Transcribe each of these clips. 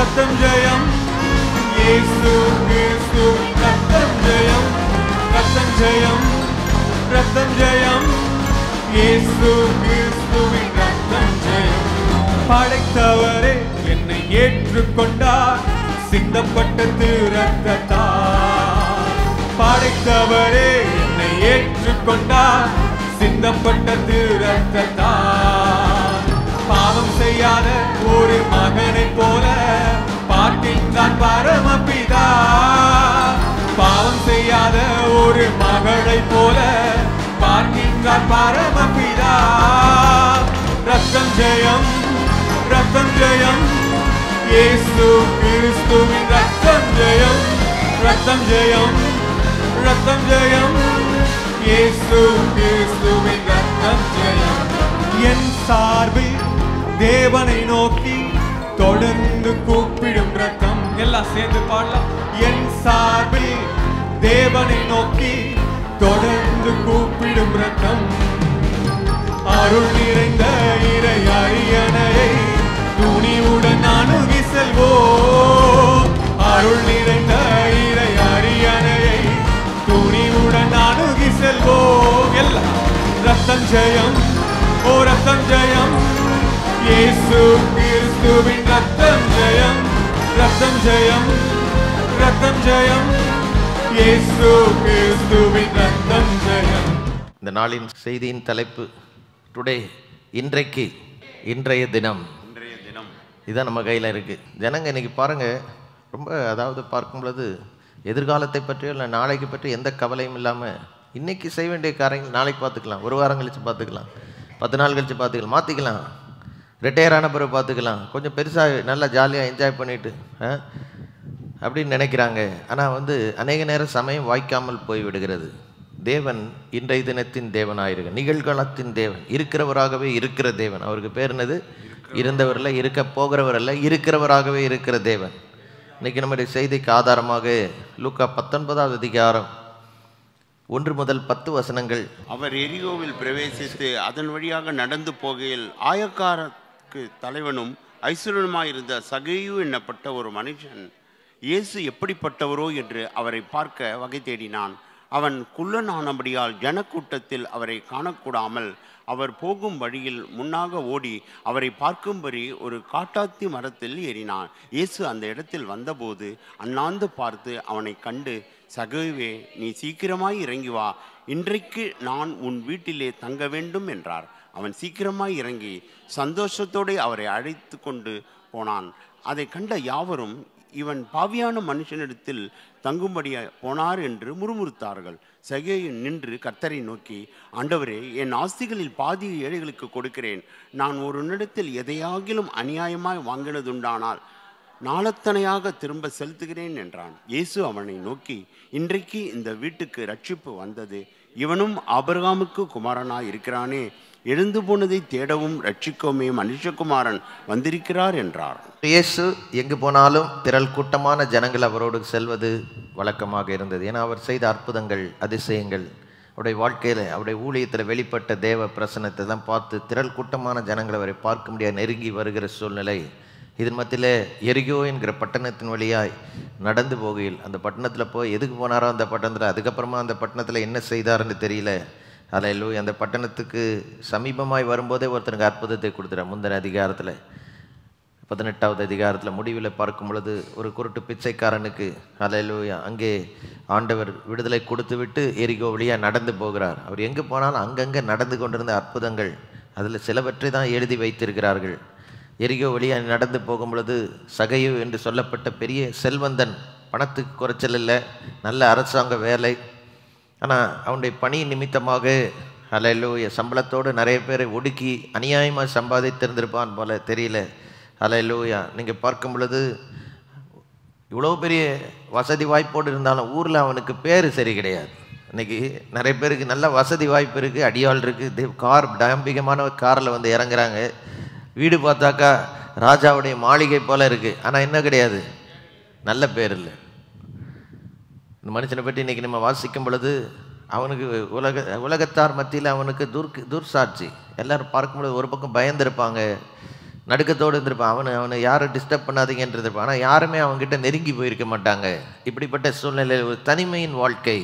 ரத்தம் ஜெயம், இயேசு கிறிஸ்துவின் ரத்தம் ஜெயம், ரத்தம் ஜெயம், ரத்தம் ஜெயம், இயேசு கிறிஸ்துவின் ரத்தம் ஜெயம். படைத்தவரே என்னை ஏற்றுக்கொண்டார் சிந்தப்பட்ட ரத்தத்தால். படைத்தவரே என்னை ஏற்றுக்கொண்டார் சிந்தப்பட்ட ரத்தத்தால். பாவம் செய்யாத ஒரு மகனை போல பார்க்கின்றான் பரமபிதா. பாவம் செய்யாத ஒரு மகளை போல பார்க்கின்றான் பரமபிதா. ரத்தம் ஜெயம், ரத்தம் ஜெயம், இயேசு கிறிஸ்துவின் ரத்தம் ஜெயம், ரத்தம் ஜெயம், ரத்தம் ஜெயம், இயேசு கிறிஸ்துவின் ரத்தம் ஜெயம். என் சார்பில் தேவனை நோக்கி தொடர்ந்து கூப்பிடும் ரத்தம். எல்லாம் சேர்ந்து பாடலாம். என் சார்பில் தேவனை நோக்கி தொடர்ந்து கூப்பிடும் ரத்தம். அருள் நிறைந்த இறை அரியணையை துணிவுடன் அணுகி செல்வோம். அருள் நிறைந்த இறை அரியணையை துணிவுடன் அணுகி செல்வோம். எல்லாம் ரத்தம் ஜெயம், ஓ ரத்தம் ஜெயம், இயேசு கிறிஸ்துவின் ரத்தம் ஜெயம், ரத்தம் ஜெயம், ரத்தம் ஜெயம், இயேசு கிறிஸ்துவின் ரத்தம் ஜெயம். இந்த நாளின் செய்தியின் தலைப்பு டுடே, இன்றைக்கு, இன்றைய தினம். இதுதான் நம்ம கையில் இருக்குது. ஜனங்க இன்றைக்கி பாருங்கள், ரொம்ப அதாவது பார்க்கும் பொழுது எதிர்காலத்தை பற்றியோ இல்லை நாளைக்கு பற்றி எந்த கவலையும் இல்லாமல் இன்றைக்கி செய்ய வேண்டிய காரியங்கள் நாளைக்கு பார்த்துக்கலாம், ஒரு வாரம் கழித்து பார்த்துக்கலாம், 10 நாள் கழித்து பார்த்துக்கலாம், மாற்றிக்கலாம், ரிட்டையர் ஆன பிறகு பார்த்துக்கலாம், கொஞ்சம் பெருசாக நல்லா ஜாலியாக என்ஜாய் பண்ணிவிட்டு அப்படின்னு நினைக்கிறாங்க. ஆனால் அநேக நேரம் சமயம் வாய்க்காமல் போய்விடுகிறது. தேவன் இன்றைய தினத்தின் தேவனாயிருக்க, நிகழ்காலத்தின் தேவன், இருக்கிறவராகவே இருக்கிற தேவன். அவருக்கு பேர் என்னது? இருந்தவர் அல்ல, இருக்க போகிறவர் அல்ல, இருக்கிறவராகவே இருக்கிற தேவன். இன்னைக்கு நம்முடைய செய்திக்கு ஆதாரமாக லூக்கா 19வது அதிகாரம் 1 முதல் 10 வசனங்கள். அவர் எரிகோவில் பிரவேசித்து அதன் வழியாக நடந்து போகையில் ஆயக்காரருக்கு தலைவனும் ஐஸ்வர்யனுமாயிருந்த சகேயு என்னப்பட்ட ஒரு மனுஷன் இயேசு எப்படிப்பட்டவரோ என்று அவரை பார்க்க வகை தேடினான். அவன் குள்ளனானபடியால் ஜனக்கூட்டத்தில் அவரை காணக்கூடாமல் அவர் போகும் வழியில் முன்னாக ஓடி அவரை பார்க்கும்படி ஒரு காட்டாத்தி மரத்தில் ஏறினான். இயேசு அந்த இடத்தில் வந்தபோது அண்ணாந்து பார்த்து அவனை கண்டு, சகேயுவே, நீ சீக்கிரமாய் இறங்கி வா, இன்றைக்கு நான் உன் வீட்டிலே தங்க வேண்டும் என்றார். அவன் சீக்கிரமாய் இறங்கி சந்தோஷத்தோடு அவரை அழைத்து கொண்டு போனான். அதை கண்ட யாவரும், இவன் பாவியான மனுஷனிடத்தில் தங்கும்படியா போனார் என்று முறுமுறுத்தார்கள். சகேயு நின்று கர்த்தரை நோக்கி, ஆண்டவரே, என் ஆஸ்திகளில் பாதி ஏழைகளுக்கு கொடுக்கிறேன். நான் ஒரு இடத்தில் எதையாகிலும் அநியாயமாய் வாங்கினதுண்டானால் நாளத்தனையாக திரும்ப செலுத்துகிறேன் என்றான். இயேசு அவனை நோக்கி, இன்றைக்கு இந்த வீட்டுக்கு ரட்சிப்பு வந்தது. இவனும் ஆபிரகாமுக்கு குமாரனாய் இருக்கிறானே. எழுந்து போனதை தேடவும் ரட்சிக்கவுமே மனுஷகுமாரன் வந்திருக்கிறார் என்றார். இயேசு எங்கு போனாலும் திரள் கூட்டமான ஜனங்கள் அவரோடு செல்வது வழக்கமாக இருந்தது. ஏன்னா அவர் செய்த அற்புதங்கள், அதிசயங்கள், அவருடைய வாழ்க்கையில், அவருடைய ஊழியத்தில் வெளிப்பட்ட தேவ பிரசன்னத்தை தான் பார்த்து திரள் கூட்டமான ஜனங்கள் அவரை பார்க்க முடியாது நெருங்கி வருகிற சூழ்நிலை. இதன் மத்தியில் எரிகோ என்கிற பட்டணத்தின் வழியாய் நடந்து போகையில், அந்த பட்டணத்தில் போய் எதுக்கு போனாரோ அந்த பட்டணத்தில், அதுக்கப்புறமா அந்த பட்டணத்தில் என்ன செய்தாருன்னு தெரியல. அல்லேலூயா. அந்த பட்டணத்துக்கு சமீபமாய் வரும்போதே ஒருத்தனுக்கு அற்புதத்தை கொடுத்துறார். முந்தின அதிகாரத்தில் 18வது அதிகாரத்தில் முடிவில் பார்க்கும் பொழுது ஒரு குருட்டு பிச்சைக்காரனுக்கு அல்லேலூயா அங்கே ஆண்டவர் விடுதலை கொடுத்து விட்டு எரிகோ வழியாக நடந்து போகிறார். அவர் எங்கே போனாலும் அங்கங்கே நடந்து கொண்டிருந்த அற்புதங்கள், அதில் சிலவற்றை தான் எழுதி வைத்திருக்கிறார்கள். எரிகோ வழியாக நடந்து போகும் பொழுது சகேயு என்று சொல்லப்பட்ட பெரிய செல்வந்தன், பணத்துக்கு குறைச்சல் இல்லை, நல்ல அரசாங்க வேலை, ஆனால் அவனுடைய பணி நிமித்தமாக அல்லேலூயா சம்பளத்தோடு நிறைய பேரை ஒடுக்கி அநியாயமாக சம்பாதித்திருந்திருப்பான் போல தெரியல. அல்லேலூயா. நீங்கள் பார்க்கும் பொழுது இவ்வளோ பெரிய வசதி வாய்ப்போடு இருந்தாலும் ஊரில் அவனுக்கு பேர் சரி கிடையாது. இன்றைக்கி நிறைய பேருக்கு நல்ல வசதி வாய்ப்பு இருக்குது, அடியாள் இருக்குது, கார் டாம்பிகமான காரில் இறங்குறாங்க. வீடு பார்த்தாக்கா ராஜாவுடைய மாளிகை போல் இருக்குது, ஆனால் என்ன கிடையாது, நல்ல பேர் இல்லை. இந்த மனுஷனை பற்றி இன்றைக்கி நம்ம வாசிக்கும் பொழுது அவனுக்கு உலகத்தார் மத்தியில் அவனுக்கு துர்சாட்சி. எல்லோரும் பார்க்கும்பொழுது ஒரு பக்கம் பயந்துருப்பாங்க, நடுக்கத்தோடு இருந்திருப்பான். அவனை யாரும் டிஸ்டர்ப் பண்ணாதீங்கன்றது இருப்பான். ஆனால் யாருமே அவங்ககிட்ட நெருங்கி போயிருக்க மாட்டாங்க. இப்படிப்பட்ட சூழ்நிலையில் ஒரு தனிமையின் வாழ்க்கை.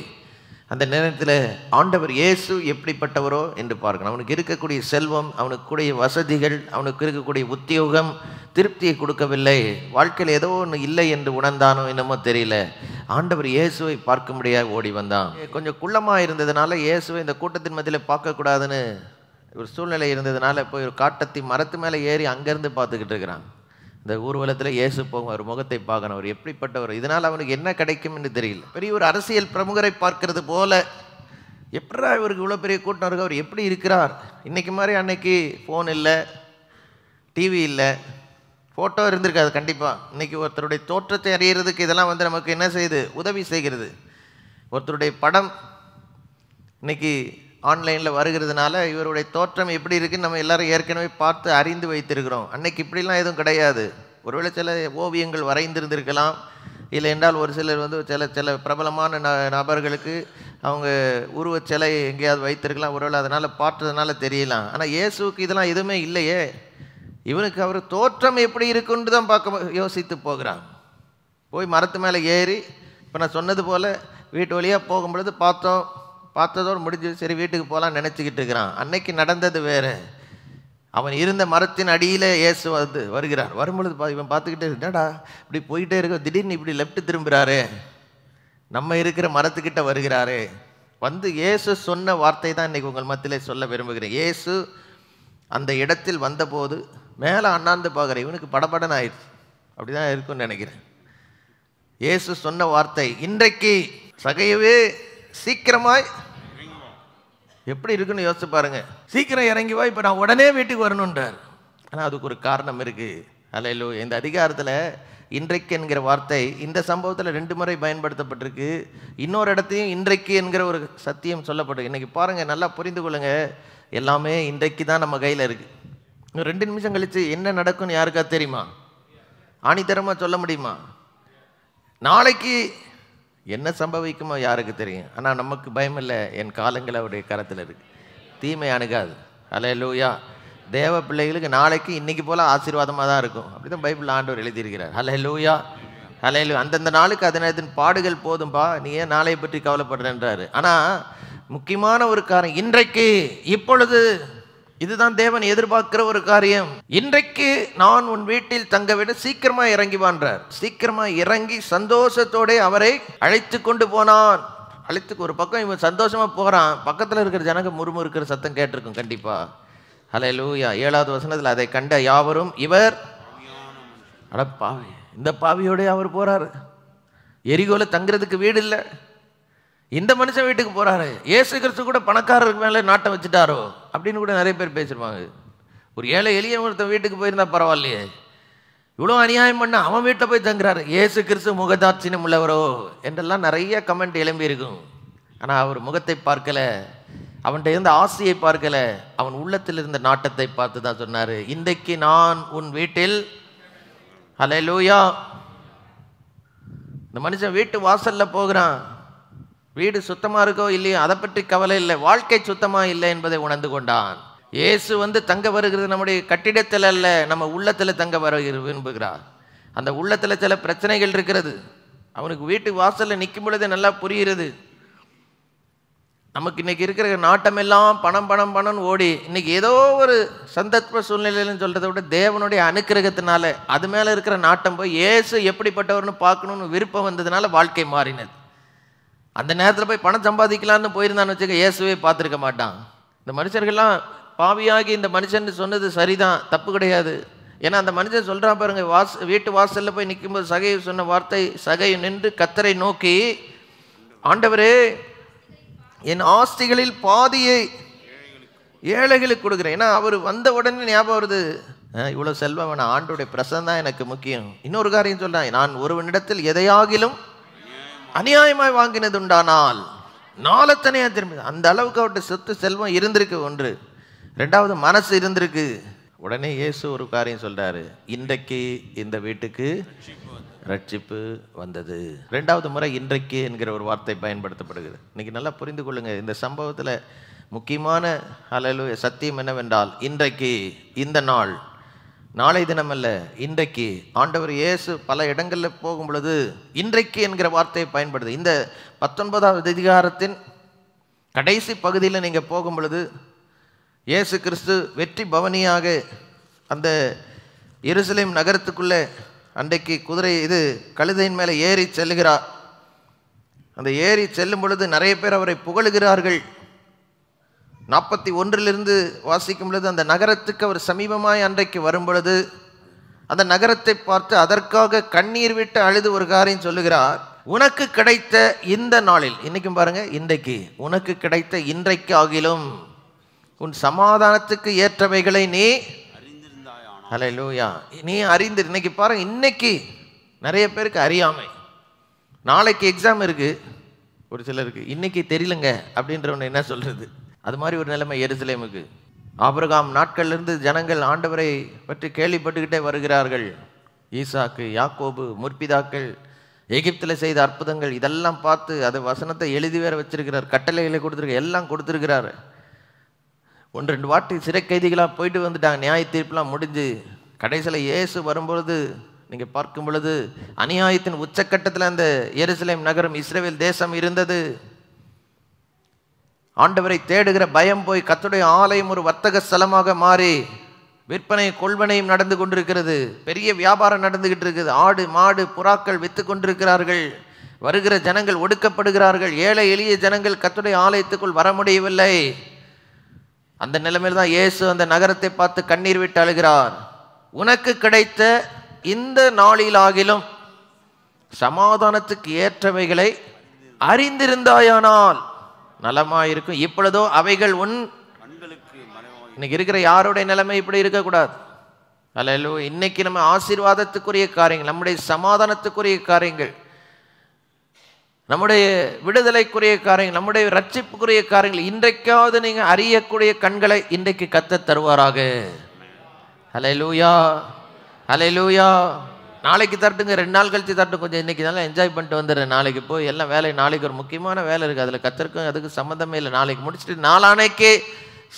அந்த நேரத்தில் ஆண்டவர் இயேசு எப்படிப்பட்டவரோ என்று பார்க்கணும். அவனுக்கு இருக்கக்கூடிய செல்வம், அவனுக்கு கூடிய வசதிகள், அவனுக்கு இருக்கக்கூடிய உத்தியோகம் திருப்தியை கொடுக்கவில்லை. வாழ்க்கையில் ஏதோ ஒன்று இல்லை என்று உணர்ந்தானோ என்னமோ தெரியல. ஆண்டவர் இயேசுவை பார்க்க முடியாது ஓடி வந்தான். கொஞ்சம் குள்ளமாக இருந்ததுனால இயேசுவை இந்த கூட்டத்தின் மத்தியில் பார்க்கக்கூடாதுன்னு ஒரு சூழ்நிலை இருந்ததுனால போய் ஒரு காட்டத்தி மரத்து மேலே ஏறி அங்கேருந்து பார்த்துக்கிட்டு இருக்கிறான். இந்த ஊர்வலத்தில் இயேசு போகும், அவர் முகத்தை பார்க்கணும், அவர் எப்படிப்பட்டவர், இதனால் அவனுக்கு என்ன கிடைக்கும் என்று தெரியல. பெரிய ஒரு அரசியல் பிரமுகரை பார்க்கறது போல எப்படா இவருக்கு இவ்வளோ பெரிய கூட்டம் இருக்கு, அவர் எப்படி இருக்கிறார். இன்றைக்கி மாதிரி அன்னைக்கு ஃபோன் இல்லை, டிவி இல்லை, ஃபோட்டோ இருந்திருக்காது கண்டிப்பாக. இன்றைக்கி ஒருத்தருடைய தோற்றத்தை அறியறதுக்கு இதெல்லாம் நமக்கு என்ன செய்யுது, உதவி செய்கிறது. ஒருத்தருடைய படம் இன்றைக்கி ஆன்லைனில் வருகிறதுனால இவருடைய தோற்றம் எப்படி இருக்குன்னு நம்ம எல்லோரும் ஏற்கனவே பார்த்து அறிந்து வைத்திருக்கிறோம். அன்னைக்கு இப்படிலாம் எதுவும் கிடையாது. ஒருவேளை சில ஓவியங்கள் வரைந்திருந்திருக்கலாம், இல்லை என்றால் ஒரு சிலர் சில பிரபலமான நபர்களுக்கு அவங்க உருவச்சிலை எங்கேயாவது வைத்திருக்கலாம். ஒருவேளை அதனால் பார்த்ததுனால தெரியலாம். ஆனால் இயேசுவுக்கு இதெல்லாம் எதுவுமே இல்லையே. இவனுக்கு அவர் தோற்றம் எப்படி இருக்குன்னு தான் பார்க்க யோசித்து போகிறான். போய் மரத்து மேலே ஏறி, இப்போ நான் சொன்னது போல் வீட்டு வழியாக போகும்பொழுது பார்த்ததோடு முடிஞ்சு சரி வீட்டுக்கு போகலாம் நினச்சிக்கிட்டு இருக்கிறான். அன்னைக்கு நடந்தது வேறு. அவன் இருந்த மரத்தின் அடியில் இயேசு வருகிறார். வரும்பொழுது இவன் பார்த்துக்கிட்டே என்னடா இப்படி போயிட்டே இருக்க, திடீர்னு இப்படி லெஃப்ட் திரும்புகிறாரு, நம்ம இருக்கிற மரத்துக்கிட்ட வருகிறாரு. இயேசு சொன்ன வார்த்தை தான் இன்றைக்கி உங்கள் மத்தியிலே சொல்ல விரும்புகிறேன். இயேசு அந்த இடத்தில் வந்தபோது மேலே அண்ணாந்து பார்க்குறேன், இவனுக்கு படபடன்னு ஆயிடுச்சு. அப்படி தான் இருக்குன்னு நினைக்கிறேன். இயேசு சொன்ன வார்த்தை, இன்றைக்கு சகையவே சீக்கிரமாய், எப்படி இருக்குன்னு யோசிச்சு பாருங்க. சீக்கிரம் இறங்கி வா, இப்போ நான் உடனே வீட்டுக்கு வரணுன்றார். ஆனால் அதுக்கு ஒரு காரணம் இருக்குது. அல்லேலூயா. இந்த அதிகாரத்தில் இன்றைக்கு என்கிற வார்த்தை இந்த சம்பவத்தில் 2 முறை பயன்படுத்தப்பட்டிருக்கு. இன்னொரு இடத்தையும் இன்றைக்கு என்கிற ஒரு சத்தியம் சொல்லப்பட்டிருக்கு. இன்றைக்கி பாருங்கள், நல்லா புரிந்து கொள்ளுங்க. எல்லாமே இன்றைக்கு தான் நம்ம கையில் இருக்குது. 2 நிமிஷம் கழித்து என்ன நடக்கும்னு யாருக்கா தெரியுமா? ஆணித்தரமாக சொல்ல முடியுமா? நாளைக்கு என்ன சம்பவிக்குமோ யாருக்கு தெரியும். ஆனால் நமக்கு பயம் இல்லை. என் காலங்கள் அவருடைய கரத்தில் இருக்குது, தீமை அணுகாது. அல்லேலூயா. தேவ பிள்ளைகளுக்கு நாளைக்கு இன்னைக்கு போல் ஆசீர்வாதமாக தான் இருக்கும். அப்படி தான் பைபிள் ஆண்டவர் எழுதியிருக்கிறார். அல்லேலூயா. அல்லேலூயா. அந்தந்த நாளுக்கு அதன் பாடுகள் போதும்பா, நீ ஏன் நாளையை பற்றி கவலைப்படுறேன்றாரு. ஆனால் முக்கியமான ஒரு காரியம் இன்றைக்கு, இப்பொழுது, இதுதான் தேவன் எதிர்பார்க்கிற ஒரு காரியம். இன்றைக்கு நான் உன் வீட்டில் தங்கவிட சீக்கிரமா இறங்கி வான்றார். சீக்கிரமா இறங்கி சந்தோஷத்தோட அவரை அழைத்து கொண்டு போனான். ஒரு பக்கம் இவன் சந்தோஷமா போகிறான், பக்கத்தில் இருக்கிற ஜனங்க முறுமுறுக்கிற சத்தம் கேட்டிருக்கும் கண்டிப்பா. ஹல்லேலூயா. 7வது வசனத்தில் அதை கண்ட யாவரும் இவர் அட பாவி, இந்த பாவியோட அவர் போறாரு. எரிகோல தங்குறதுக்கு வீடு இல்லை, இந்த மனுஷன் வீட்டுக்கு போறாரு. இயேசு கிறிஸ்து கூட பணக்காரருக்கு மேலே நாட்டம் வச்சுட்டாரோ அப்படின்னு கூட நிறைய பேர் பேசிருப்பாங்க. ஒரு ஏழை எளிய ஒருத்தன் வீட்டுக்கு போயிருந்தா பரவாயில்லையே, இவ்வளோ அநியாயம் பண்ண அவன் வீட்டில் போய் தங்குறாரு. இயேசு கிறிஸ்து முகதாட்சியம் உள்ளவரோ என்றெல்லாம் நிறைய கமெண்ட் எழும்பி இருக்கும். ஆனால் அவர் முகத்தை பார்க்கல, அவன்கிட்ட இருந்த ஆசையை பார்க்கல, அவன் உள்ளத்தில் இருந்த நாட்டத்தை பார்த்து தான் சொன்னார், இன்றைக்கு நான் உன் வீட்டில். ஹல்லேலூயா. இந்த மனுஷன் வீட்டு வாசல்ல போகிறான். வீடு சுத்தமாக இருக்கோ இல்லையோ அதை பற்றி கவலை இல்லை, வாழ்க்கை சுத்தமாக இல்லை என்பதை உணர்ந்து கொண்டான். இயேசு தங்க வருகிறது நம்முடைய கட்டிடத்தில் அல்ல, நம்ம உள்ளத்தில் தங்க வர விரும்புகிறார். அந்த உள்ளத்தில் சில பிரச்சனைகள் இருக்கிறது. அவனுக்கு வீட்டு வாசலில் நிற்கும் பொழுது நல்லா புரிகிறது. நமக்கு இன்னைக்கு இருக்கிற நாட்டமெல்லாம் பணம் பணம் பணம்னு ஓடி இன்னைக்கு ஏதோ ஒரு சந்தர்ப்ப சூழ்நிலைன்னு சொல்கிறத விட தேவனுடைய அனுக்கிரகத்தினால அது மேலே இருக்கிற நாட்டம் போய் இயேசு எப்படிப்பட்டவர்னு பார்க்கணுன்னு விருப்பம் வந்ததுனால வாழ்க்கை மாறினது. அந்த நேரத்தில் போய் பணம் சம்பாதிக்கலான்னு போயிருந்தான்னு வச்சுக்க, இயேசுவே பார்த்துருக்க மாட்டான். இந்த மனுஷர்கள்லாம் பாவியாகி இந்த மனுஷன் சொன்னது சரிதான், தப்பு கிடையாது. ஏன்னா அந்த மனுஷன் சொல்கிறான் பாருங்க, வீட்டு வாசலில் போய் நிற்கும்போது சகையை சொன்ன வார்த்தை, சகை நின்று கர்த்தரை நோக்கி, ஆண்டவரே என் ஆஸ்திகளில் பாதியை ஏழைகளுக்கு கொடுக்குறேன். ஏன்னா அவர் வந்த உடனே ஞாபகம் வருது, இவ்வளோ செல்வம் வேணாம், ஆண்டோடைய பிரசன்னம் தான் எனக்கு முக்கியம். இன்னொரு காரியம் சொல்கிறேன், நான் ஒருவனிடத்தில் எதையாகிலும் அநியாயமாய் வாங்கினது உண்டானால் நாளத்தனையாக திரும்பி, அந்த அளவுக்கு அவர்கிட்ட சொத்து செல்வம் இருந்திருக்கு. ஒன்று. ரெண்டாவது மனசு இருந்திருக்கு. உடனே இயேசு ஒரு காரியம் சொல்றாரு, இன்றைக்கு இந்த வீட்டுக்கு ரட்சிப்பு வந்தது. 2வது முறை இன்றைக்கு என்கிற ஒரு வார்த்தை பயன்படுத்தப்படுகிறது. இன்னைக்கு நல்லா புரிந்து கொள்ளுங்க, இந்த சம்பவத்தில் முக்கியமான ஹல்லேலூயா சத்தியம் என்னவென்றால், இன்றைக்கு இந்த நாள் நாளை தினம் அல்ல, இன்றைக்கு. ஆண்டவர் இயேசு பல இடங்களில் போகும் பொழுது இன்றைக்கு என்கிற வார்த்தையை பயன்படுது. இந்த 19வது அதிகாரத்தின் கடைசி பகுதியில் நீங்கள் போகும் பொழுது இயேசு கிறிஸ்து வெற்றி பவனியாக அந்த எருசலேம் நகரத்துக்குள்ளே அன்றைக்கு கழுதையின் மேலே ஏறி செல்லுகிறார். அந்த ஏறி செல்லும் பொழுது நிறைய பேர் அவரை புகழுகிறார்கள். 41 வாசிக்கும் பொழுது அந்த நகரத்துக்கு அவர் சமீபமாய் அன்றைக்கு வரும் பொழுது அந்த நகரத்தை பார்த்து அதற்காக கண்ணீர் விட்டு அழுது ஒரு காரியம் சொல்லுகிறார். உனக்கு கிடைத்த இந்த நாளில், இன்னைக்கும் பாருங்க, இன்றைக்கு உனக்கு கிடைத்த இன்றைக்கு ஆகிலும் உன் சமாதானத்துக்கு ஏற்றவைகளை நீ ஹல்லேலூயா நீ அறிந்து. இன்னைக்கு பாருங்க, இன்னைக்கு நிறைய பேருக்கு அறியாமை. நாளைக்கு எக்ஸாம் இருக்கு, ஒரு சிலருக்கு இன்னைக்கு தெரியலங்க அப்படின்றவன என்ன சொல்றது? அது மாதிரி ஒரு நிலைமை எருசலேமுக்கு. ஆபிரகாம் நாட்கள்லேருந்து ஜனங்கள் ஆண்டவரை பற்றி கேள்விப்பட்டுக்கிட்டே வருகிறார்கள். ஈசாக்கு, யாக்கோபு, முற்பிதாக்கள் எகிப்தில் செய்த அற்புதங்கள் இதெல்லாம் பார்த்து அது வசனத்தை எழுதி வேற வச்சிருக்கிறார், கட்டளைகளை கொடுத்துருக்க, எல்லாம் கொடுத்துருக்கிறார். 1-2 வாட்டி சிறை கைதிகளாக போயிட்டு வந்துட்டாங்க. நியாய தீர்ப்புலாம் முடிஞ்சு கடைசியில் இயேசு வரும்பொழுது நீங்கள் பார்க்கும் பொழுது அநியாயத்தின் உச்சக்கட்டத்தில் அந்த எருசலேம் நகரம், இஸ்ரவேல் தேசம் இருந்தது. ஆண்டவரை தேடுகிற பயம் போய் கர்த்தருடைய ஆலயம் ஒரு வர்த்தக ஸ்தலமாக மாறி விற்பனை கொள்வனையும் நடந்து கொண்டிருக்கிறது. பெரிய வியாபாரம் நடந்துகிட்டு இருக்குது. ஆடு மாடு புறாக்கள் விற்று கொண்டிருக்கிறார்கள். வருகிற ஜனங்கள் ஒடுக்கப்படுகிறார்கள். ஏழை எளிய ஜனங்கள் கர்த்தருடைய ஆலயத்துக்குள் வர முடியவில்லை. அந்த நிலைமையில் தான் இயேசு அந்த நகரத்தை பார்த்து கண்ணீர் விட்டு அழுகிறார். உனக்கு கிடைத்த இந்த நாளிலாகிலும் சமாதானத்துக்கு ஏற்றவைகளை அறிந்திருந்தாயானால் நலமாயிருக்கும். இப்பொழுதோ அவைகள் உன் கண்களுக்கு மறைவாய். இன்னைக்கு இருக்கிற யாருடைய நிலைமை இப்படி இருக்கக்கூடாது. அல்லேலூயா. இன்னைக்கு நம்ம ஆசீர்வாதத்துக்குரிய காரியங்கள், நம்முடைய சமாதானத்துக்குரிய காரியங்கள், நம்முடைய விடுதலைக்குரிய காரியங்கள், நம்முடைய ரட்சிப்புக்குரிய காரியங்கள் இன்றைக்காவது நீங்க அறியக்கூடிய கண்களை இன்றைக்கு கர்த்தர் தருவாராக. ஹல்லேலூயா, ஹல்லேலூயா. நாளைக்கு தரட்டுங்க, 2 நாள் கழிச்சு தரட்டும், கொஞ்சம் இன்னைக்கு நல்லா என்ஜாய் பண்ணிட்டு வந்துடுறேன். நாளைக்கு போய் எல்லாம் வேலை, நாளைக்கு ஒரு முக்கியமான வேலை இருக்குது, அதில் கர்த்தருக்கும் அதுக்கு சம்மந்தமே இல்லை. நாளைக்கு முடிச்சுட்டு நாளானைக்கே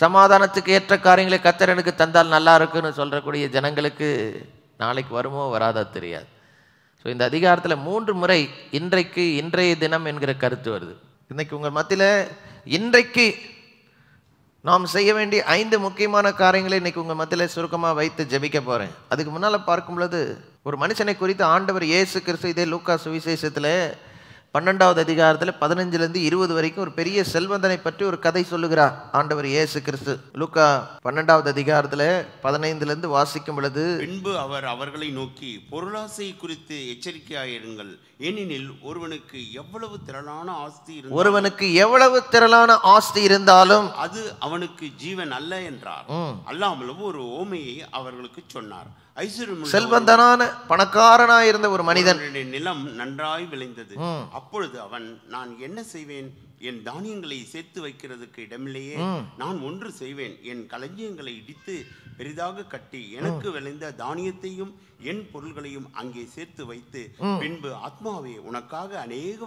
சமாதானத்துக்கு ஏற்ற காரியங்களை கர்த்தர் எனக்கு தந்தால் நல்லா இருக்குன்னு சொல்கிறக்கூடிய ஜனங்களுக்கு நாளைக்கு வருமோ வராதா தெரியாது. ஸோ இந்த அதிகாரத்தில் 3 முறை இன்றைக்கு, இன்றைய தினம் என்கிற கருத்து வருது. இன்னைக்கு உங்கள் மத்தியில் இன்றைக்கு நாம் செய்ய வேண்டிய 5 முக்கியமான காரியங்களை இன்னைக்கு உங்கள் மத்தியில் சுருக்கமாக வைத்து ஜெபிக்க போகிறேன். அதுக்கு முன்னால் பார்க்கும் பொழுது ஒரு மனுஷனை குறித்து ஆண்டவர் இயேசு கிறிஸ்து இதே லூக்கா சுவிசேஷத்தில் 12வது அதிகாரத்தில் 15 - 20 வரைக்கும் ஒரு பெரிய செல்வந்தனை பற்றி ஒரு கதை சொல்லுகிறார் ஆண்டவர் இயேசு கிறிஸ்து. லூக்கா 12வது அதிகாரத்தில் 15 வாசிக்கும் பொழுது, பின்பு அவர் அவர்களை நோக்கி, பொருளாசை குறித்து எச்சரிக்கையாயிருங்கள், ஏனெனில் ஒருவனுக்கு எவ்வளவு திரளான ஆஸ்தி இருந்தாலும் அது அவனுக்கு ஜீவன் அல்ல என்றார். அல்லாமலும் ஒரு ஓமையை அவர்களுக்கு சொன்னார். செல்வந்தனான பணக்காரனாய் இருந்த ஒரு மனிதன் நிலம் நன்றாய் விளைந்தது. அப்பொழுது அவன், நான் என்ன செய்வேன்? என் தானியங்களை சேர்த்து வைக்கிறதுக்கு இடமில்லையே. நான் ஒன்று செய்வேன், என் களஞ்சியங்களை இடித்து பெரிதாக கட்டி எனக்கு விளைந்த தானியத்தையும் என் பொருள்களையும் அங்கே சேர்த்து வைத்து, பின்பு ஆத்மாவே உனக்காக அநேக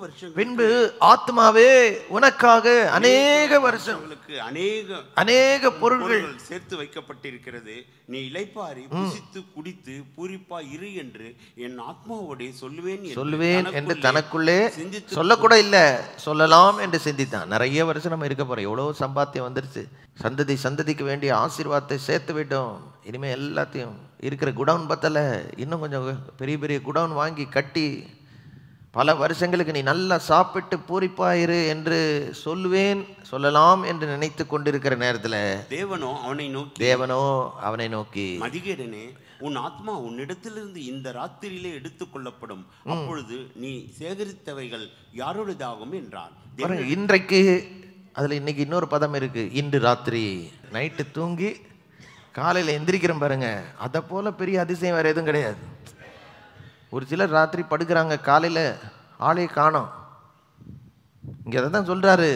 வருஷங்களுக்கு அநேக பொருள்கள் சேர்த்து வைக்கப்பட்டிருக்கிறது. நீ இளைப்பாரி புசித்து குடித்து பூரிப்பா இரு என்று என் ஆத்மாவோட சொல்லுவேன் என்று தனக்குள்ளே சொல்லக்கூட இல்ல, சொல்லலாம் என்று சிந்தித்தான். நிறைய வருஷம் நம்ம இருக்க போறோம், எவ்வளவு சம்பாத்தியம் வந்துருச்சு, சந்ததிக்கு வேண்டிய ஆசீர்வாதத்தை சேர்த்து விட்டோம். இனிமே எல்லாத்தையும் இருக்கிற குடவுன் பத்தல, இன்னும் கொஞ்சம் பெரிய பெரிய குடவுன் வாங்கி கட்டி பல வருஷங்களுக்கு நீ நல்லா சாப்பிட்டு பூரிப்பாயிரு என்று சொல்லலாம் என்று நினைத்து கொண்டிருக்கிற நேரத்தில் தேவனோ அவனை நோக்கி மதிகேடனே, உன் ஆத்மா உன்னிடத்திலிருந்து இந்த ராத்திரியிலே எடுத்துக் கொள்ளப்படும், அப்பொழுது நீ சேகரித்தவைகள் யாரோடதாகும் என்றார். இன்றைக்கு அதுல இன்னைக்கு இன்னொரு பதம் இருக்கு, இன்று ராத்திரி. நைட்டு தூங்கி காலையில் எந்திரிக்கிறோம் பாருங்க, அதை போல பெரிய அதிசயம் வேற எதுவும் கிடையாது. ஒரு சிலர் ராத்திரி படுக்கிறாங்க, காலையில் ஆளே காணோம். இங்கே அதை தான் சொல்றாரு,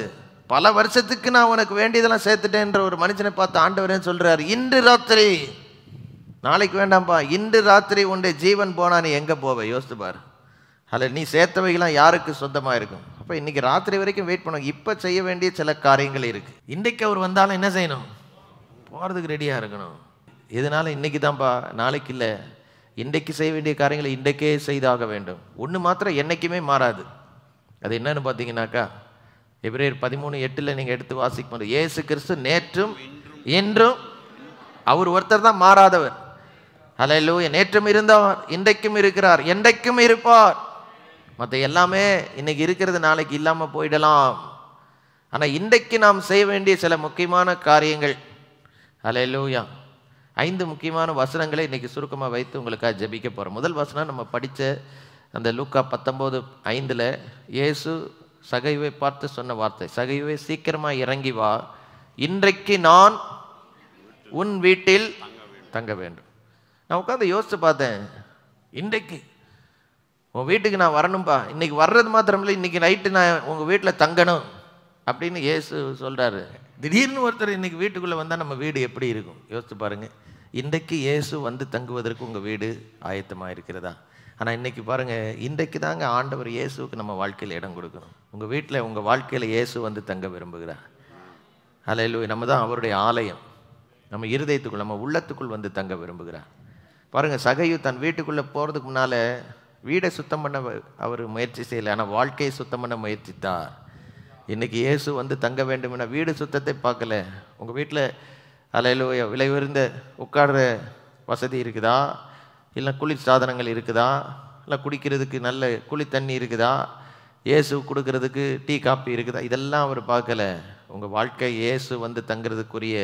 பல வருஷத்துக்கு நான் உனக்கு வேண்டியதெல்லாம் சேர்த்துட்டேன்ற ஒரு மனுஷனை பார்த்து ஆண்டவரேன்னு சொல்றாரு, இன்று ராத்திரி, நாளைக்கு வேண்டாம்ப்பா, இன்று ராத்திரி உன்னுடைய ஜீவன் போனா நீ எங்கே போவ யோசித்து பாரு. அதில் நீ சேர்த்தவைகளாம் யாருக்கு சொந்தமாக இருக்கும்? அப்போ இன்னைக்கு ராத்திரி வரைக்கும் வெயிட் பண்ணுவோம். இப்போ செய்ய வேண்டிய சில காரியங்கள் இருக்கு. இன்றைக்கு அவர் வந்தாலும் என்ன செய்யணும்? போகிறதுக்கு ரெடியாக இருக்கணும். எதனால இன்னைக்கு தான்ப்பா, நாளைக்கு இல்லை. இன்றைக்கு செய்ய வேண்டிய காரியங்களை இன்றைக்கே செய்தாக வேண்டும். ஒன்று மாத்திரம் என்றைக்குமே மாறாது. அது என்னன்னு பார்த்தீங்கன்னாக்கா, எபிரேயர் 13:8 நீங்கள் எடுத்து வாசிக்கும், இயேசு கிறிஸ்து நேற்றும் இன்றும், அவர் ஒருத்தர் தான் மாறாதவர். ஹல்லேலூயா. நேற்றும் இருந்தவர், இன்றைக்கும் இருக்கிறார், என்றைக்கும் இருப்பார். மற்ற எல்லாமே இன்னைக்கு இருக்கிறது நாளைக்கு இல்லாமல் போயிடலாம். ஆனால் இன்றைக்கு நாம் செய்ய வேண்டிய சில முக்கியமான காரியங்கள், ஹல்லேலூயா, 5 முக்கியமான வசனங்களை இன்னைக்கு சுருக்கமாக வைத்து உங்களுக்காக ஜெபிக்க போகிறோம். முதல் வசனம் நம்ம படித்த அந்த லூக்கா 19:5 இயேசு சகைவை பார்த்து சொன்ன வார்த்தை, சகைவே சீக்கிரமாக இறங்கி வா, இன்றைக்கு நான் உன் வீட்டில் தங்க வேண்டும். நான் உட்காந்து யோசித்து பார்த்தேன், இன்றைக்கு உன் வீட்டுக்கு நான் வரணும்பா, இன்னைக்கு வர்றது மாத்திரம் இல்லை, இன்னைக்கு நைட்டு நான் உங்கள் வீட்டில் தங்கணும் அப்படின்னு இயேசு சொல்கிறாரு. திடீர்னு ஒருத்தர் இன்னைக்கு வீட்டுக்குள்ளே வந்தால் நம்ம வீடு எப்படி இருக்கும் யோசித்து பாருங்கள். இன்றைக்கு இயேசு வந்து தங்குவதற்கு உங்கள் வீடு ஆயத்தமாக இருக்கிறதா? ஆனால் இன்றைக்கி பாருங்கள், இன்றைக்கு தாங்க ஆண்டவர் இயேசுவுக்கு நம்ம வாழ்க்கையில் இடம் கொடுக்கணும். உங்கள் வீட்டில் உங்கள் வாழ்க்கையில் இயேசு வந்து தங்க விரும்புகிறார். ஹல்லேலூயா. நம்ம தான் அவருடைய ஆலயம். நம்ம இருதயத்துக்குள், நம்ம உள்ளத்துக்குள் வந்து தங்க விரும்புகிறார். பாருங்கள், சகையு தன் வீட்டுக்குள்ளே போகிறதுக்கு முன்னால் வீடை சுத்தம் பண்ண அவர் முயற்சி செய்யலை, ஆனால் வாழ்க்கையை சுத்தம் பண்ண முயற்சித்தார். இன்றைக்கி இயேசு வந்து தங்க வேண்டும்னா வீடு சுத்தத்தை பார்க்கல. உங்கள் வீட்டில் ஹல்லேலூயா விலை உயர்ந்த உட்கார்ற வசதி இருக்குதா, இல்லை குளிர் சாதனங்கள் இருக்குதா, இல்லை குடிக்கிறதுக்கு நல்ல குளி தண்ணி இருக்குதா, இயேசு கொடுக்கறதுக்கு டீ காப்பி இருக்குதா, இதெல்லாம் அவர் பார்க்கல. உங்கள் வாழ்க்கை இயேசு வந்து தங்கிறதுக்குரிய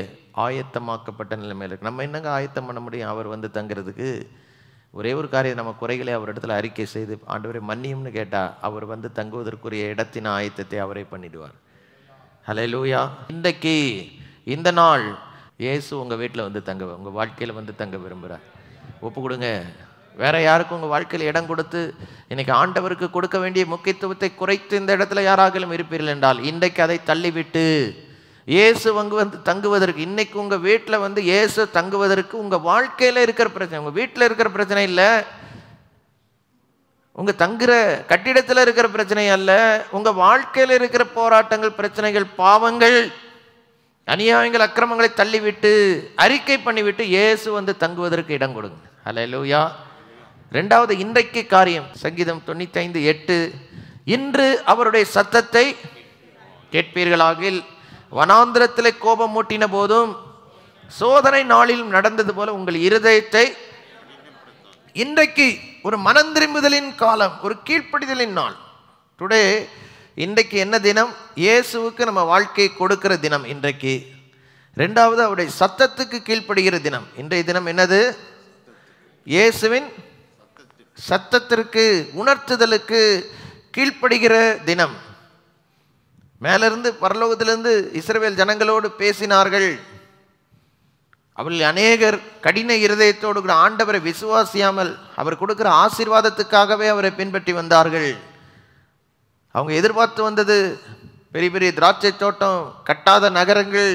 ஆயத்தமாக்கப்பட்ட நிலைமையில் இருக்குது. நம்ம என்னங்க ஆயத்தம் பண்ண முடியும் அவர் வந்து தங்கிறதுக்கு? ஒரே ஒரு காரியம், நம்ம குறைகளை அவர் இடத்துல அறிக்கை செய்து ஆண்டவரை மன்னியும்னு கேட்டால் அவர் வந்து தங்குவதற்குரிய இடத்தின் ஆயத்தத்தை அவரே பண்ணிடுவார். ஹல்லேலூயா. இன்றைக்கு இந்த நாள் இயேசு உங்கள் வீட்டில் வந்து தங்க, உங்கள் வாழ்க்கையில் வந்து தங்க விரும்புகிறார். ஒப்பு கொடுங்க. வேற யாருக்கும் உங்கள் வாழ்க்கையில் இடம் கொடுத்து இன்னைக்கு ஆண்டவருக்கு கொடுக்க வேண்டிய முக்கியத்துவத்தை குறைத்து இந்த இடத்துல யாராகிலும் இருப்பீர்கள் என்றால் இன்றைக்கு அதை தள்ளிவிட்டு இயேசு வந்து தங்குவதற்கு, இன்னைக்கு உங்கள் வீட்டில் வந்து இயேசு தங்குவதற்கு உங்கள் வாழ்க்கையில் இருக்கிற பிரச்சனை, உங்கள் வீட்டில் இருக்கிற பிரச்சனை இல்லை, உங்கள் தங்குற கட்டிடத்தில் இருக்கிற பிரச்சனை அல்ல, உங்கள் வாழ்க்கையில் இருக்கிற போராட்டங்கள், பிரச்சனைகள், பாவங்கள், அநியாயங்கள், அக்கிரமங்களை தள்ளிவிட்டு அறிக்கை பண்ணிவிட்டு இயேசு வந்து தங்குவதற்கு இடம் கொடுங்க. ஹல்லேலூயா. ரெண்டாவது, இன்றைக்கு காரியம், சங்கீதம் 95:8 இன்று அவருடைய சத்தத்தை கேட்பீர்களாகில், வனாந்திரத்திலே கோபம் மூட்டின போதும் சோதனை நாளில் நடந்தது போல உங்கள் இருதயத்தை, இன்றைக்கு ஒரு மனம் திரும்புதலின் காலம், ஒரு கீழ்ப்படிதலின் நாள். டுடே, இன்றைக்கு என்ன தினம்? இயேசுவுக்கு நம்ம வாழ்க்கையை கொடுக்கிற தினம் இன்றைக்கு. ரெண்டாவது, அவருடைய சத்தத்துக்கு கீழ்ப்படுகிற தினம். இன்றைய தினம் என்னது? இயேசுவின் சத்தத்திற்கு, உணர்த்துதலுக்கு கீழ்ப்படுகிற தினம். மேலிருந்து பரலோகத்திலிருந்து இஸ்ரவேல் ஜனங்களோடு பேசினார்கள். அவர்கள் அநேகர் கடின இருதயத்தோடு கூட ஆண்டவரை விசுவாசியாமல் அவர் கொடுக்கிற ஆசீர்வாதத்துக்காகவே அவரை பின்பற்றி வந்தார்கள். அவங்க எதிர்பார்த்து வந்தது பெரிய பெரிய திராட்சை தோட்டம், கட்டாத நகரங்கள்,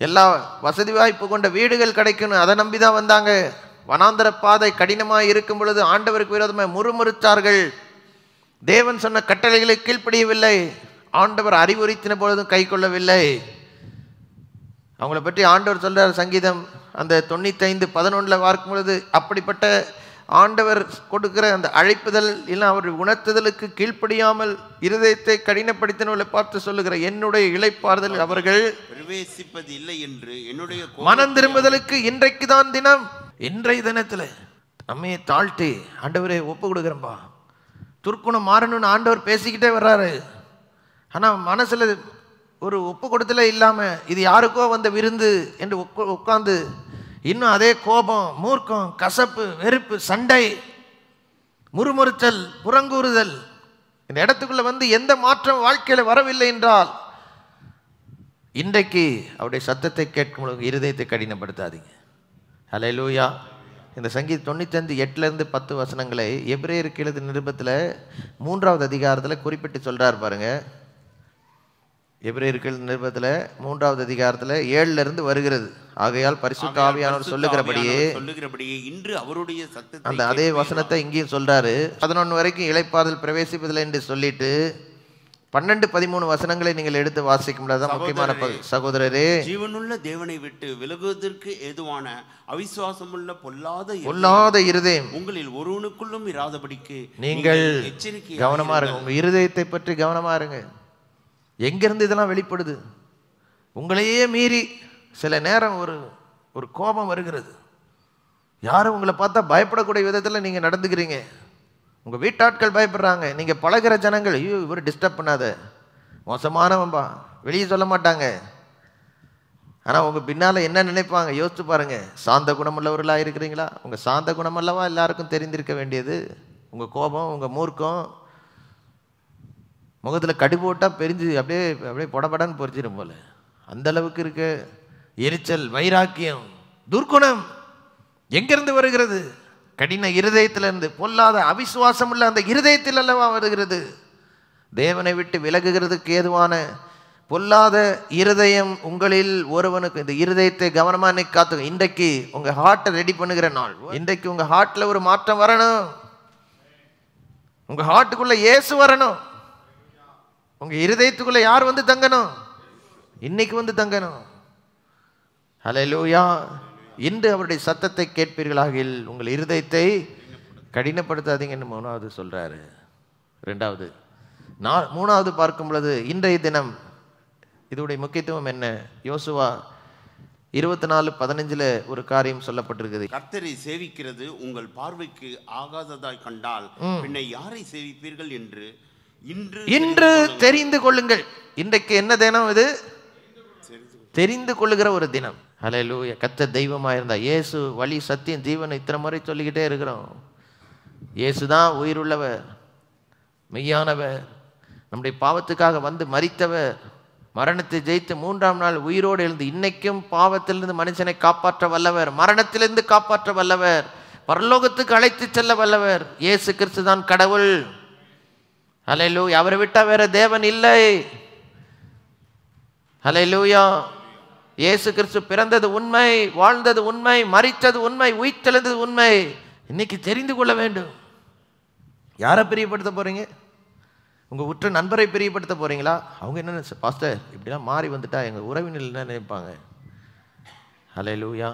எல்லா வசதி வாய்ப்பு கொண்ட வீடுகள் கிடைக்கணும், அதை நம்பி தான் வந்தாங்க. வனாந்தர பாதை கடினமாக இருக்கும் பொழுது ஆண்டவருக்கு விரோதமாக முறுமுறுத்தார்கள். தேவன் சொன்ன கட்டளைகளை கீழ்ப்படியவில்லை. ஆண்டவர் அறிவுறுத்தின பொழுதும் கை கொள்ளவில்லை. அவங்கள பற்றி ஆண்டவர் சொல்றார், சங்கீதம் அந்த 95:11 பார்க்கும் பொழுது, அப்படிப்பட்ட ஆண்டவர் கொடுக்கிற அந்த அழைப்புதல் இல்லை அவருடைய உணர்த்துதலுக்கு கீழ்ப்படியாமல் இருதயத்தை கடினப்படுத்தினவர்களை பார்த்து சொல்லுகிற, என்னுடைய இளைப்பாறுதல் அவர்கள் பிரவேசிப்பது இல்லை என்று என்னுடைய மனம் திரும்புதலுக்கு இன்றைக்கு தான் தினம். இன்றைய தினத்தில் நம்மையை தாழ்த்தி ஆண்டவரை ஒப்பு கொடுக்குறோம்பா, துர்க்குணம் மாறணும்னு ஆண்டவர் பேசிக்கிட்டே வர்றாரு. ஆனால் மனசில் ஒரு ஒப்பு கொடுத்தலே இல்லாமல் இது யாருக்கோ வந்த விருந்து என்று உட்கார்ந்து இன்னும் அதே கோபம், மூர்க்கம், கசப்பு, வெறுப்பு, சண்டை, முறுமுறுத்தல், புறங்கூறுதல், இந்த இடத்துக்குள்ள வந்து எந்த மாற்றம் வாழ்க்கையில் வரவில்லை என்றால் இன்றைக்கு அவருடைய சத்தத்தை கேட்கும் பொழுது இருதயத்தை கடினப்படுத்தாதீங்க. ஹல்லேலூயா. இந்த சங்கீதம் 95:8 வசனங்களை எபிரேயருக்கு எழுதின நிருபத்தில் 3வது அதிகாரத்தில் குறிப்பிட்டு சொல்றார் பாருங்க. எபிரேயருக்கு நிருபத்தில் 3வது அதிகாரத்தில் 7 வருகிறது. ஆகையால் பரிசுத்த ஆவியானவர் சொல்லுகிறபடியே இன்று அவருடைய சத்தத்தை, அந்த அதே வசனத்தை இங்கேயும் சொல்றாரு. 11 வரைக்கும் இளைப்பாறுதல் பிரவேசிப்பதில்லை என்று சொல்லிட்டு 12, 13 வசனங்களை நீங்கள் எடுத்து வாசிக்க முடியாத முக்கியமான சகோதரரே, ஜீவனுள்ள தேவனை விட்டு விலகுவதற்கு ஏதுவான அவிசுவாசமுள்ள பொல்லாத இருதயம் உங்களில் ஒருவனுக்குள்ளும் இராதபடிக்கு நீங்கள் எச்சரிக்கை கவனமா இருங்க. உங்க இருதயத்தை பற்றி கவனமா இருங்க. எங்கிருந்து இதெல்லாம் வெளிப்படுது? உங்களையே மீறி சில நேரம் ஒரு கோபம் வருகிறது. யாரும் உங்களை பார்த்தா பயப்படக்கூடிய விதத்தில் நீங்கள் நடந்துக்கிறீங்க. உங்கள் வீட்டாட்கள் பயப்படுறாங்க. நீங்கள் பழகிற ஜனங்கள், ஐயோ இவர் டிஸ்டர்ப் பண்ணாத, மோசமானவன்பா, வெளியே சொல்ல மாட்டாங்க. ஆனால் உங்கள் பின்னால் என்ன நினைப்பாங்க யோசிச்சு பாருங்க. சாந்த குணமுள்ளவர்களாக இருக்கிறீங்களா? உங்கள் சாந்த குணமல்லவா எல்லாருக்கும் தெரிந்திருக்க வேண்டியது. உங்கள் கோபம், உங்கள் மூர்க்கம், முகத்தில் கடி போட்டால் பெரிஞ்சு அப்படியே அப்படியே பொடபடன்னு பொறிச்சிடும் போல அந்த அளவுக்கு இருக்க எரிச்சல், வைராக்கியம், துர்க்குணம் எங்கிருந்து வருகிறது? கடின இருதயத்திலிருந்து, பொல்லாத அவிசுவாசம் உள்ள அந்த இருதயத்தில் அல்லவா வருகிறது. தேவனை விட்டு விலகுகிறதுக்கு ஏதுவான பொல்லாத இருதயம் உங்களில் ஒருவனுக்கு. இந்த இருதயத்தை கவனமாக இன்னைக்கு காத்து. இன்றைக்கு உங்கள் ஹார்ட்டை ரெடி பண்ணுகிற நாள். இன்றைக்கு உங்கள் ஹார்ட்டில் ஒரு மாற்றம் வரணும். உங்கள் ஹார்ட்டுக்குள்ளே இயேசு வரணும். உங்கள் இருதயத்துக்குள்ளே யார் வந்து தங்கணும்? இன்னைக்கு வந்து தங்கணும். ஹல்லேலூயா. இன்று அவருடைய சத்தத்தை கேட்பீர்களாகில் உங்கள் இருதயத்தை கடினப்படுத்தாதீங்கன்னு 3வது சொல்றாரு. 2வது, 3வது பார்க்கும் பொழுது இன்றைய தினம் இதோடைய முக்கியத்துவம் என்ன? யோசுவா 24:15 ஒரு காரியம் சொல்லப்பட்டிருக்குது. கர்த்தரை சேவிக்கிறது உங்கள் பார்வைக்கு ஆகாததாய் கண்டால் பின்ன யாரை சேவிப்பீர்கள் என்று இன்று தெரிந்து கொள்ளுங்கள். இன்றைக்கு என்ன தினம்? இது தெரிந்து கொள்ளுகிற ஒரு தினம். ஹல்லேலூயா. கர்த்தர் தெய்வமாக இருந்தா, இயேசு வழி, சத்தியம், ஜீவன், இத்தனை முறை சொல்லிக்கிட்டே இருக்கிறோம். இயேசு தான் உயிருள்ளவர், மெய்யானவர், நம்முடைய பாவத்துக்காக வந்து மரித்தவர், மரணத்தை ஜெயித்து 3ஆம் நாள் உயிரோடு எழுந்து இன்னைக்கும் பாவத்திலிருந்து மனுஷனை காப்பாற்ற வல்லவர், மரணத்திலிருந்து காப்பாற்ற வல்லவர், பரலோகத்துக்கு அழைத்து செல்ல வல்லவர். இயேசு கிறிஸ்து தான் கடவுள். ஹல்லேலூயா. அவரை விட்டா வேற தேவன் இல்லை. ஹல்லேலூயா. இயேசு கிறிஸ்து பிறந்தது உண்மை, வாழ்ந்தது உண்மை, மரித்தது உண்மை, உயிர்த்தெழுந்தது உண்மை. இன்னைக்கு தெரிந்து கொள்ள வேண்டும். யாரை பிரியப்படுத்த போறீங்க? உங்க உற்ற நண்பரை பிரியப்படுத்த போறீங்களா? அவங்க என்ன, பாஸ்டர் இப்படிலாம் மாறி வந்துட்டா எங்க உறவினர் என்ன நினைப்பாங்க? ஹல்லேலூயா.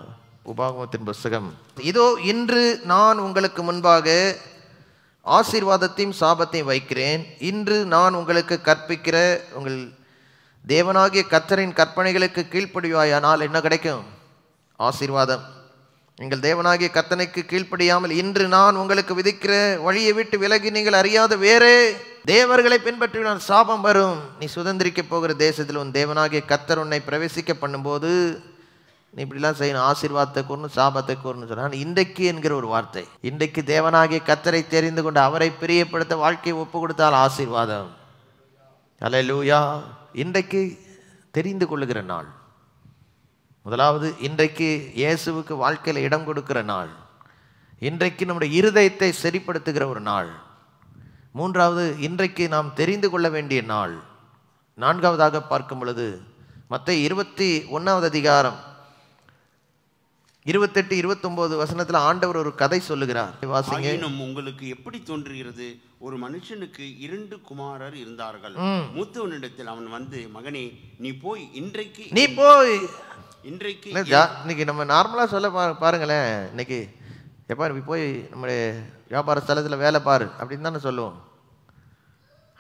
உபாகமத்தின் புஸ்தகம், இதோ இன்று நான் உங்களுக்கு முன்பாக ஆசீர்வாதத்தையும் சாபத்தையும் வைக்கிறேன். இன்று நான் உங்களுக்கு கற்பிக்கிற உங்கள் தேவனாகிய கர்த்தரின் கற்பனைகளுக்கு கீழ்ப்படிவாயானால் என்ன கிடைக்கும்? ஆசீர்வாதம். எங்கள் தேவனாகிய கர்த்தனுக்கு கீழ்ப்படியாமல் இன்று நான் உங்களுக்கு விதிக்கிற வழியை விட்டு விலகி நீங்கள் அறியாத வேறே தேவர்களை பின்பற்றினால் சாபம் வரும். நீ சுதந்திரிக்க போகிற தேசத்தில் உன் தேவனாகிய கர்த்தர் உன்னை பிரவேசிக்க பண்ணும்போது நீ இப்படிலாம் செய்யணும். ஆசீர்வாதத்தை கூறணும், சாபத்தை கூறணும் சொன்னால் இன்றைக்கு என்கிற ஒரு வார்த்தை. இன்றைக்கு தேவனாகிய கர்த்தரை தெரிந்து கொண்டு அவரை பிரியப்படுத்த வாழ்க்கையை ஒப்பு கொடுத்தால் ஆசீர்வாதம். ஹல்லேலூயா. இன்றைக்கு தெரிந்து கொள்ளுகிற நாள். முதலாவது, இன்றைக்கு இயேசுவுக்கு வாழ்க்கையில் இடம் கொடுக்கிற நாள். இன்றைக்கு நம்முடைய இருதயத்தை சரிப்படுத்துகிற ஒரு நாள். 3வது, இன்றைக்கு நாம் தெரிந்து கொள்ள வேண்டிய நாள். 4வதாக பார்க்கும் பொழுது மத்தேயு 21வது அதிகாரம் 28, 29 வசனத்தில் ஆண்டவர் ஒரு கதை சொல்லுகிறார். வாசிங்க. உங்களுக்கு எப்படி தோன்றுகிறது? ஒரு மனுஷனுக்கு 2 குமாரர் இருந்தார்கள். மூத்தவனிடத்தில் அவன் வந்து, மகனே நீ போய் இன்றைக்கு இன்னைக்கு நம்ம நார்மலா சொல்ல பாருங்களேன். இன்னைக்கு எப்ப நீ போய் நம்முடைய வியாபார ஸ்தலத்தில் வேலை பாரு அப்படின்னு தானே சொல்லுவோம்.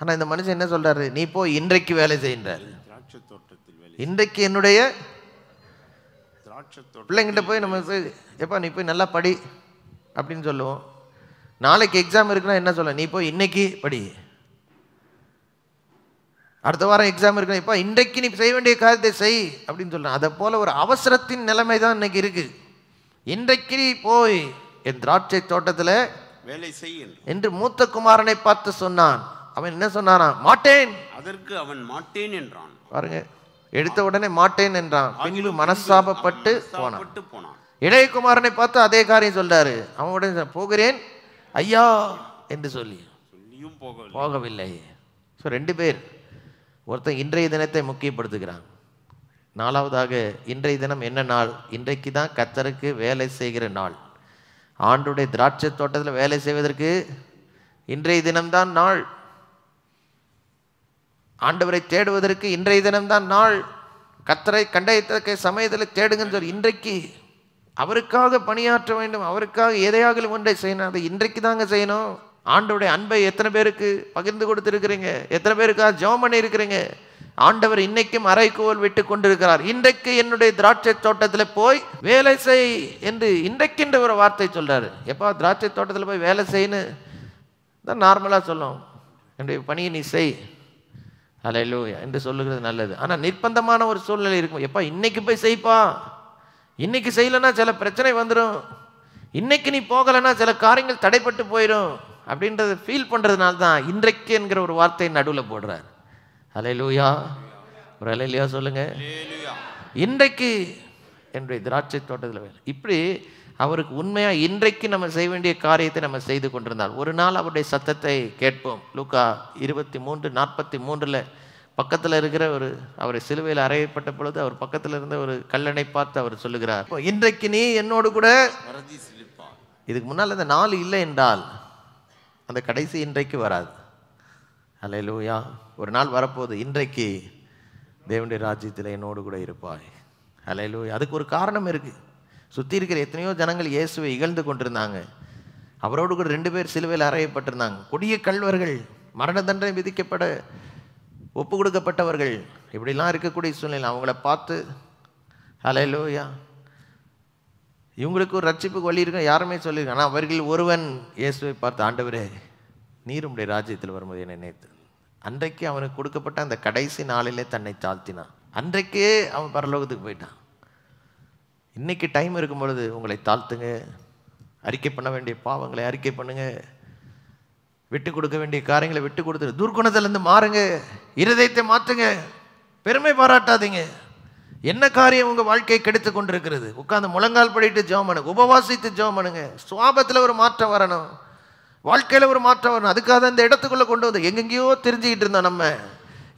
ஆனா இந்த மனுஷன் என்ன சொல்றாரு? நீ போய் இன்றைக்கு வேலை செய்கின்றார். திராட்சை தோட்டத்தில் வேலை. இன்றைக்கு என்னுடைய பிள்ளைங்கிட்ட போய் நம்ம போய் எப்பா நீ போய் நல்லா படி அப்படின்னு சொல்லுவோம். நாளைக்கு எக்ஸாம் இருக்குன்னா என்ன சொல்ல? நீ போய் இன்னைக்கு படி. அடுத்த வாரம் எக்ஸாம் இருக்குன்னா எப்பா இன்றைக்கு நீ செய்ய வேண்டிய காரியத்தை செய் அப்படின்னு சொல்றேன். அதை போல ஒரு அவசரத்தின் நிலைமை தான் இன்னைக்கு இருக்கு. இன்றைக்கு போய் என் திராட்சை தோட்டத்தில் வேலை செய் என்று மூத்த குமாரனை பார்த்து சொன்னான். அவன் என்ன சொன்னானா? மாட்டேன். அதற்கு அவன் மாட்டேன் என்றான். பாருங்க, எடுத்த உடனே மாட்டேன் என்றான். பின்பு மனஸ்தாபப்பட்டு போனான். இளைய குமாரனை பார்த்து அதே காரியம் சொல்றாரு. அவன் உடனே போகிறேன் ஐயா என்று சொல்லியும் போகவில்லை. ஸோ 2 பேர். ஒருத்தன் இன்றைய தினத்தை முக்கியப்படுத்துகிறான். 4வதாக, இன்றைய தினம் என்ன நாள்? இன்றைக்கு தான் கர்த்தருக்கு வேலை செய்கிற நாள். ஆண்டுடைய திராட்சை தோட்டத்தில் வேலை செய்வதற்கு இன்றைய தினம்தான் நாள். ஆண்டவரை தேடுவதற்கு இன்றைய தினம்தான் நாள். கர்த்தரை கண்டயத்தக்க சமயத்தில் தேடுங்கன்னு சொல்லி இன்றைக்கு அவருக்காக பணியாற்ற வேண்டும். அவருக்காக எதையாகலும் ஒன்றை செய்யணும். அதை இன்றைக்கு தாங்க செய்யணும். ஆண்டவருடைய அன்பை எத்தனை பேருக்கு பகிர்ந்து கொடுத்துருக்கிறீங்க? எத்தனை பேருக்காக ஜெபம் பண்ணி இருக்கிறீங்க? ஆண்டவர் இன்னைக்கும் அறைகோல் விட்டு கொண்டிருக்கிறார். இன்றைக்கு என்னுடைய திராட்சை தோட்டத்தில் போய் வேலை செய் என்று இன்றைக்குன்ற ஒரு வார்த்தை சொல்றாரு. எப்போ திராட்சை தோட்டத்தில் போய் வேலை செய்யன்னு தான் நார்மலாக சொல்லும். என்னுடைய பணியை நீ செய் அல்லேலூயா என்று சொல்லுகிறது நல்லது. ஆனால் நிர்பந்தமான ஒரு சூழ்நிலை இருக்கும். எப்பா இன்னைக்கு போய் செய்ப்பா, இன்னைக்கு செய்யலைன்னா சில பிரச்சனை வந்துடும், இன்னைக்கு நீ போகலைன்னா சில காரியங்கள் தடைப்பட்டு போயிடும் அப்படின்றத ஃபீல் பண்ணுறதுனால தான் இன்றைக்கு என்கிற ஒரு வார்த்தையை நடுவில் போடுறார். அல்லேலூயா, ஒரு அல்லேலூயா சொல்லுங்க. இன்றைக்கு என்னுடைய திராட்சை தோட்டத்தில் வேலை. இப்படி அவருக்கு உண்மையாக இன்றைக்கு நம்ம செய்ய வேண்டிய காரியத்தை நம்ம செய்து கொண்டிருந்தால் ஒரு நாள் அவருடைய சத்தத்தை கேட்போம். லூக்கா 23:43 பக்கத்தில் இருக்கிற ஒரு அவரை சிலுவையில் அறையப்பட்ட பொழுது அவர் பக்கத்தில் இருந்த ஒரு கல்லனை பார்த்து அவர் சொல்லுகிறார், இன்றைக்கு நீ என்னோடு கூட. இதுக்கு முன்னால் அந்த நாள் இல்லை என்றால் அந்த கடைசி இன்றைக்கு வராது. அல்லேலூயா, ஒரு நாள் வரப்போகுது, இன்றைக்கு தேவனுடைய ராஜ்யத்தில் என்னோடு கூட இருப்பாய். அல்லேலூயா. அதுக்கு ஒரு காரணம் இருக்குது. சுற்றி இருக்கிற எத்தனையோ ஜனங்கள் இயேசுவை இகழ்ந்து கொண்டிருந்தாங்க. அவரோடு கூட 2 பேர் சிலுவையில் அறையப்பட்டிருந்தாங்க. கொடிய கள்வர்கள், மரண தண்டனை விதிக்கப்பட ஒப்பு கொடுக்கப்பட்டவர்கள், இப்படிலாம் இருக்கக்கூடிய சூழ்நிலை. அவங்கள பார்த்து அல்லேலூயா இவங்களுக்கு ஒரு ரட்சிப்புக்கு வழி இருக்கும் யாருமே சொல்லியிருக்காங்க. ஆனால் அவர்கள் ஒருவன் இயேசுவை பார்த்து, ஆண்டவரே நீர் உம்முடைய ராஜ்யத்தில் வரும்போது என்னை நினைத்து. அன்றைக்கு அவனுக்கு கொடுக்கப்பட்ட அந்த கடைசி நாளிலே தன்னை தாழ்த்தினான். அன்றைக்கே அவன் பரலோகத்துக்கு போயிட்டான். இன்னைக்கு டைம் இருக்கும் பொழுது உங்களை தாழ்த்துங்க, அறிக்கை பண்ண வேண்டிய பாவங்களை அறிக்கை பண்ணுங்க, விட்டு கொடுக்க வேண்டிய காரியங்களை விட்டு கொடுத்து துர்குணத்திலிருந்து மாறுங்க, இருதயத்தை மாற்றுங்க, பெருமை பாராட்டாதீங்க. என்ன காரியம் உங்கள் வாழ்க்கையை கெடுத்து கொண்டிருக்கிறது? உட்காந்து முழங்கால் படிட்டு ஜெபம் பண்ணுங்க, உபவாசித்து ஜெபம் பண்ணுங்க. சுவாபத்தில் ஒரு மாற்றம் வரணும், வாழ்க்கையில் ஒரு மாற்றம் வரணும். அதுக்காக இந்த இடத்துக்குள்ளே கொண்டு வந்து எங்கெங்கேயோ தெரிஞ்சுக்கிட்டு இருந்தோம். நம்ம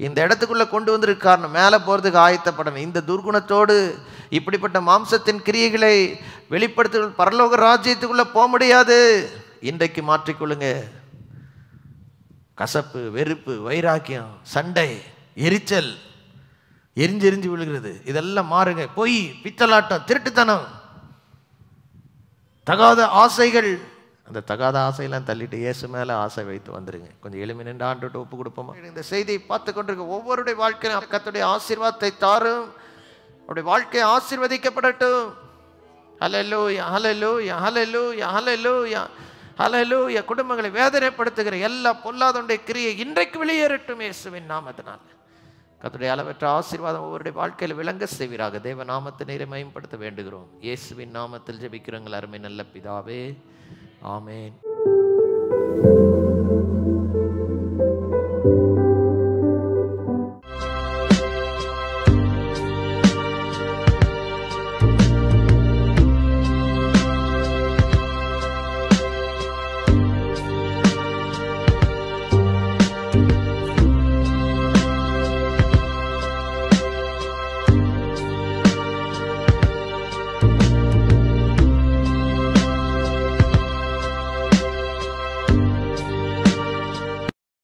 இந்த இடத்துக்குள்ளே கொண்டு வந்திருக்க காரணம் மேலே போகிறதுக்கு ஆயத்தப்படணும். இந்த துர்குணத்தோடு இப்படிப்பட்ட மாம்சத்தின் கிரியைகளை வெளிப்படுத்த பரலோக ராஜ்யத்துக்குள்ளே போக முடியாது. இன்றைக்கு மாற்றிக்கொள்ளுங்க. கசப்பு, வெறுப்பு, வைராக்கியம், சண்டை, எரிச்சல், எரிஞ்செரிஞ்சு விழுகிறது, இதெல்லாம் மாறுங்க. பொய், பித்தலாட்டம், திருட்டுத்தனம், தகாத ஆசைகள், அந்த தகாத ஆசையெல்லாம் தள்ளிட்டு இயேசு மேலே ஆசை வைத்து வந்துருங்க. கொஞ்சம் எளிமை நின்று ஆண்டவர்கிட்ட ஒப்பு கொடுப்போமா? இந்த செய்தியை பார்த்து கொண்டிருக்க ஒவ்வொருடைய வாழ்க்கையும் கர்த்தருடைய ஆசீர்வாதத்தை தாரும். அவருடைய வாழ்க்கை ஆசீர்வதிக்கப்படட்டும். ஹல்லேலூயா, ஹல்லேலூயா, ஹல்லேலூயா, ஹல்லேலூயா, ஹல்லேலூயா. குடும்பங்களை வேதனைப்படுத்துகிற எல்லா பொல்லாதவனுடைய கிரியை இன்றைக்கு வெளியேறட்டும் இயேசுவின் நாமத்தினால். கர்த்தருடைய அளவற்ற ஆசீர்வாதம் ஒவ்வொருடைய வாழ்க்கையில் விளங்க செய்வீராக. தேவ நாமத்தை நீரை மகிமைப்படுத்த வேண்டுகிறோம். இயேசுவின் நாமத்தில் ஜெபிக்கிறோங்கள் அருமை நல்ல பிதாவே, ஆமென்.